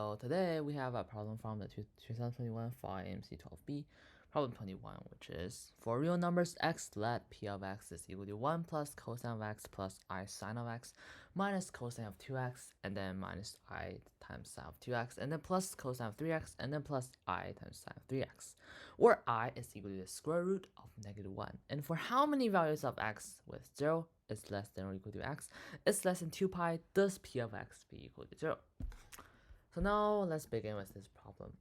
So today we have a problem from the 2021 Fall AMC 12b, problem 21, which is for real numbers x, let p of x is equal to 1 plus cosine of x plus I sine of x minus cosine of 2x and then minus I times sine of 2x and then plus cosine of 3x and then plus I times sine of 3x, where I is equal to the square root of -1. And for how many values of x with 0 is less than or equal to x is less than 2 pi, does p of x be equal to 0? So now let's begin with this problem.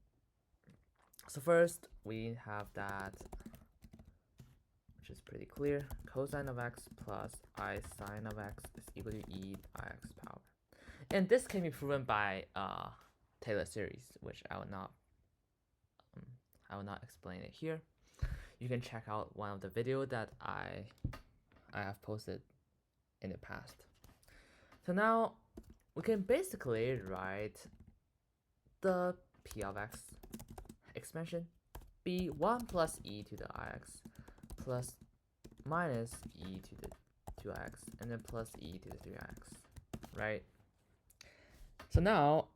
So first we have that, which is pretty clear, cosine of x plus I sine of x is equal to e by x power. And this can be proven by Taylor series, which I will not explain it here. You can check out one of the videos that I have posted in the past. So now we can basically write the p of x expansion be 1 plus e to the ix plus minus e to the 2x and then plus e to the 3x, right? So now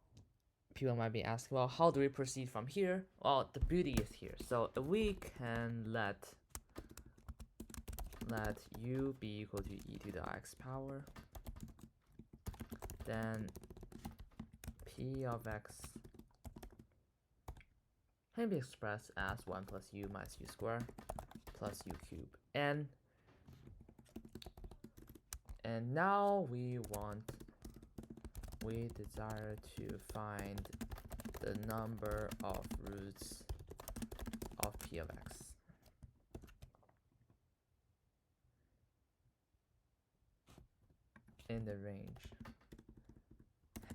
people might be asking, well, how do we proceed from here? Well, the beauty is here. So if we can let u be equal to e to the x power, then p of x can be expressed as 1 plus u minus u squared plus u cubed. And now we desire to find the number of roots of p of x. In the range.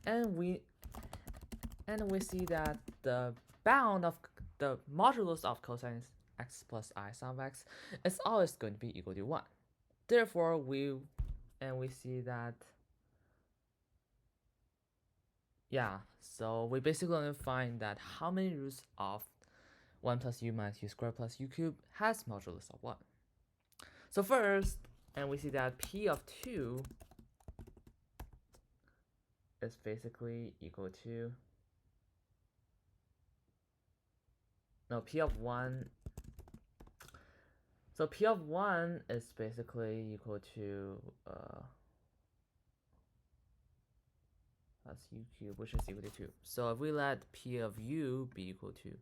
And we see that the bound of the modulus of cosine x plus I sine of x is always going to be equal to 1. Therefore, we see that, so we basically going to find that how many roots of 1 plus u minus u squared plus u cubed has modulus of 1. So first, and we see that p of 2 is basically equal to, no, p of 1. So p of 1 is basically equal to that's u cubed, which is equal to 2. So if we let p of u be equal to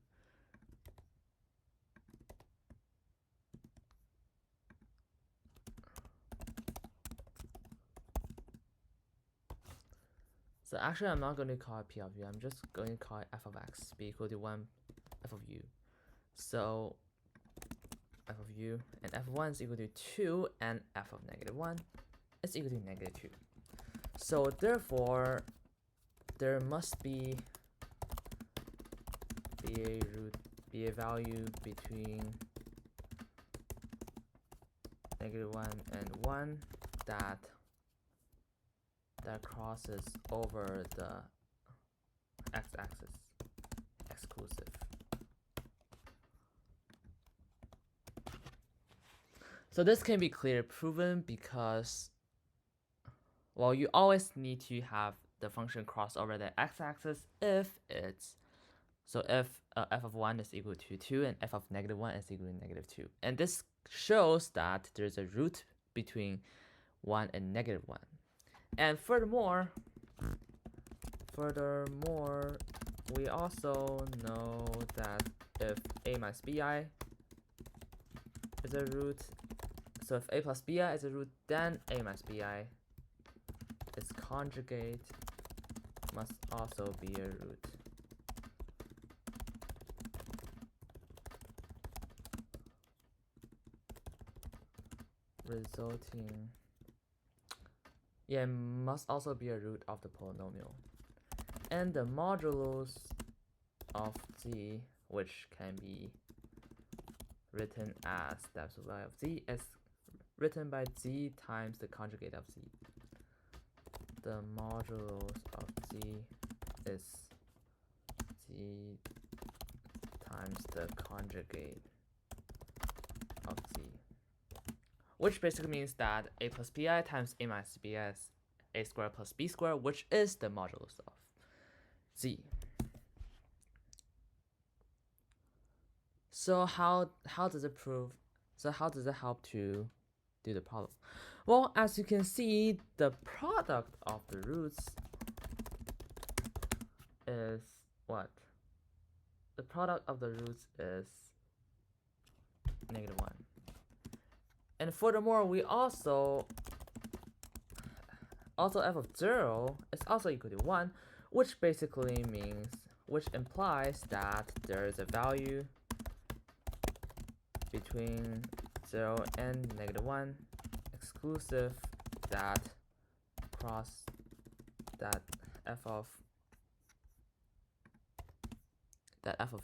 so actually I'm not going to call it p of u, I'm just going to call it f of x be equal to 1 f of u. So f of u and f of 1 is equal to 2 and f of -1 is equal to -2. So therefore there must be a value between -1 and 1 that crosses over the x-axis exclusive. So this can be clearly proven because, well, you always need to have the function cross over the x-axis if it's, so if f of 1 is equal to 2 and f of -1 is equal to -2. And this shows that there's a root between 1 and -1. And furthermore, we also know that if a minus bi is a root, so if a plus bi is a root, then a minus bi, its conjugate, must also be a root. Resulting, must also be a root of the polynomial. And the modulus of z, which can be written as the absolute value of z, is written by z times the conjugate of z. The modulus of z is z times the conjugate of z, which basically means that a plus bi times a minus bi is a squared plus b squared, which is the modulus of z. So how does it prove? So how does it help to do the problem? Well, as you can see, the product of the roots is what? The product of the roots is -1. And furthermore, we also f of 0 is also equal to 1, which basically means, which implies that there is a value between 0 and -1 exclusive that cross that f of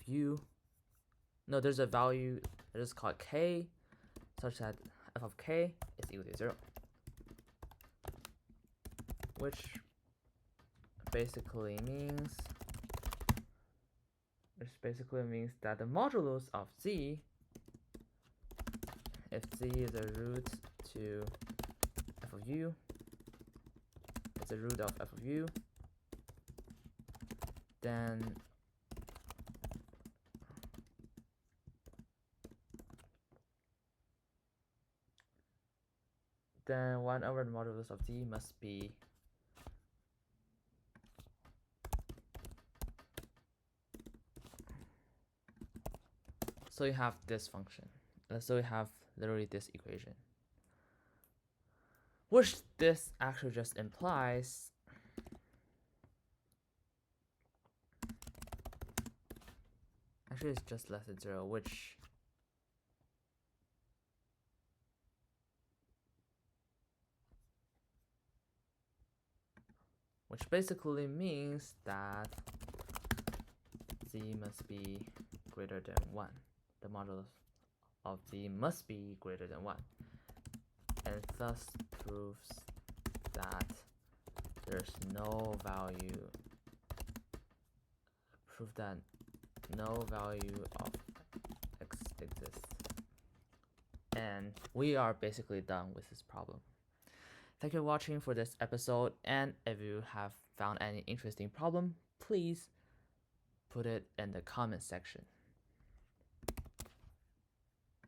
u. No, there's a value that is called k, such that f of k is equal to 0, which basically means that the modulus of z, if z is a root to f of u, it's a root of f of u, then then 1 over the modulus of z must be so you have this function. So we have literally this equation, which this actually just implies actually it's just less than 0, which basically means that z must be greater than 1. The modulus of z must be greater than 1, and thus proves that there's no value, no value of x exists. And we are basically done with this problem. Thank you for watching for this episode, and if you have found any interesting problem, please put it in the comment section.